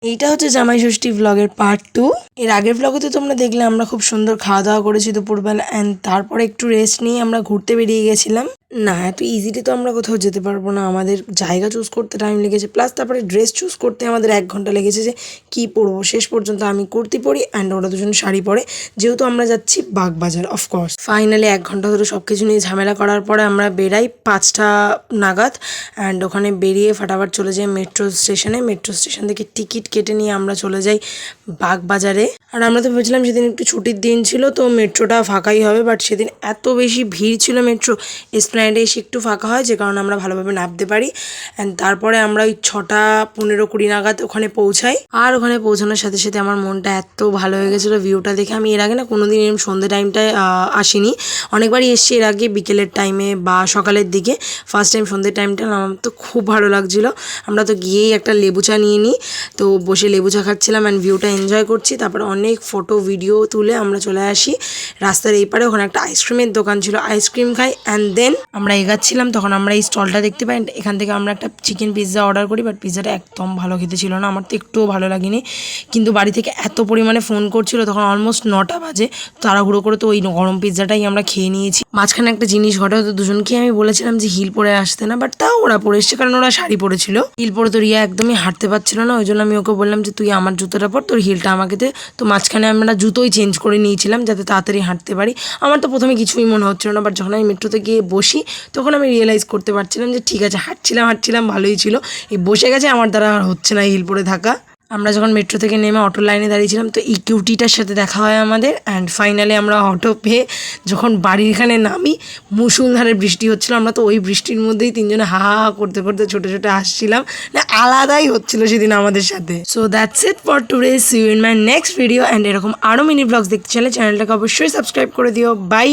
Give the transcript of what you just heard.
এইটা হচ্ছে জামাই ষষ্ঠী ব্লগের পার্ট 2। এর আগের ব্লগে তো তোমরা দেখলে আমরা খুব সুন্দর খাওয়া দাওয়া করেছি দুপুরবেলা, অ্যান্ড তারপরে একটু রেস্ট নিয়ে আমরা ঘুরতে বেরিয়ে গেছিলাম। না, এত ইজিলি তো আমরা কোথাও যেতে পারবো না, আমাদের জায়গা চুজ করতে টাইম লেগেছে, প্লাস তারপরে ড্রেস চুজ করতে আমাদের 1 ঘন্টা লেগেছে যে কী পরবো। শেষ পর্যন্ত আমি কুর্তি পরি অ্যান্ড ওরা দুজন শাড়ি পরে, যেহেতু আমরা যাচ্ছি বাগবাজার অফকোর্স। ফাইনালি 1 ঘন্টা ধরে সব কিছু নিয়ে ঝামেলা করার পরে আমরা বেরাই 5টা নাগাদ, অ্যান্ড ওখানে বেরিয়ে ফাটাফাট চলে যাই মেট্রো স্টেশনে। মেট্রো স্টেশন থেকে টিকিট কেটে নিয়ে আমরা চলে যাই বাগবাজারে। আর আমরা তো ভেবেছিলাম সেদিন একটু ছুটির দিন ছিল তো মেট্রোটা ফাঁকাই হবে, বাট সেদিন এত বেশি ভিড় ছিল মেট্রো এসপ্ল্যানেডে এসে একটু ফাঁকা হয়, যে কারণে আমরা ভালোভাবে নামতে পারি। অ্যান্ড তারপরে আমরা ওই 6টা 15-20 নাগাদ ওখানে পৌঁছাই। আর ওখানে পৌঁছানোর সাথে সাথে আমার মনটা এত ভালো হয়ে গেছিলো ভিউটা দেখে। আমি এর আগে না কোনোদিন এরকম সন্ধ্যে টাইমটায় আসিনি, অনেকবারই এসছি এর আগে বিকেলের টাইমে বা সকালের দিকে। ফার্স্ট টাইম সন্ধ্যের টাইমটা আমার তো খুব ভালো লাগছিলো। আমরা তো গিয়েই একটা লেবু চা নিয়ে নিই, তো বসে লেবু চা খাচ্ছিলাম অ্যান্ড ভিউটা এনজয় করছি। তারপরে অনেক ফটো ভিডিও তুলে আমরা চলে আসি রাস্তার এই পারে। ওখানে একটা আইসক্রিমের দোকান ছিল, আইসক্রিম খাই অ্যান্ড দেন আমরা এগাচ্ছিলাম। তখন আমরা এই স্টলটা দেখতে পাই, এখান থেকে আমরা একটা চিকেন পিৎজা অর্ডার করি, বাট পিৎজাটা একদম ভালো খেতে ছিল না, আমার তো একটুও ভালো লাগেনি। কিন্তু বাড়ি থেকে এত পরিমাণে ফোন করছিল, তখন অলমোস্ট 9টা বাজে, তাড়াহুড়ো করে তো ওই গরম পিৎজাটাই আমরা খেয়ে নিয়েছি। মাঝখানে একটা জিনিস ঘটে, তো দুজনকে আমি বলেছিলাম যে হিল পরে আসতে না, বাট তাও ওরা পরে এসছে, কারণ ওরা শাড়ি পরেছিল। হিল পরে তো রিয়া একদমই হাঁটতে পারছিল না, ওই জন্য আমি ওকে বললাম যে তুই আমার জুতোটা পর, তোর হিলটা আমাকে দে। তো মাঝখানে আমরা জুতোই চেঞ্জ করে নিয়েছিলাম যাতে তাড়াতাড়ি হাঁটতে পারি। আমার তো প্রথমে কিছুই মনে হচ্ছিল না, বাট যখন আমি মেট্রোতে গিয়ে বসি তখন আমি রিয়েলাইজ করতে পারছিলাম যে ঠিক আছে, হাঁটছিলাম ভালোই ছিল, এই বসে গেছে আমার দ্বারা আর হচ্ছে না হিল পরে থাকা। আমরা যখন মেট্রো থেকে নেমে অটো লাইনে দাঁড়িয়েছিলাম, তো এই কিউটিটার সাথে দেখা হয় আমাদের, অ্যান্ড ফাইনালি আমরা অটো পেয়ে যখন বাড়ির এখানে নামি, মুষলধারে বৃষ্টি হচ্ছিলো। আমরা তো ওই বৃষ্টির মধ্যেই তিনজনে হা হা করতে করতে ছোটো ছোটো আসছিলাম, না আলাদাই হচ্ছিলো সেদিন আমাদের সাথে। So that's it for today, see you in my next video. And এরকম আরও মিনি ব্লগস দেখতে চাইলে চ্যানেলটাকে অবশ্যই সাবস্ক্রাইব করে দিও। বাই।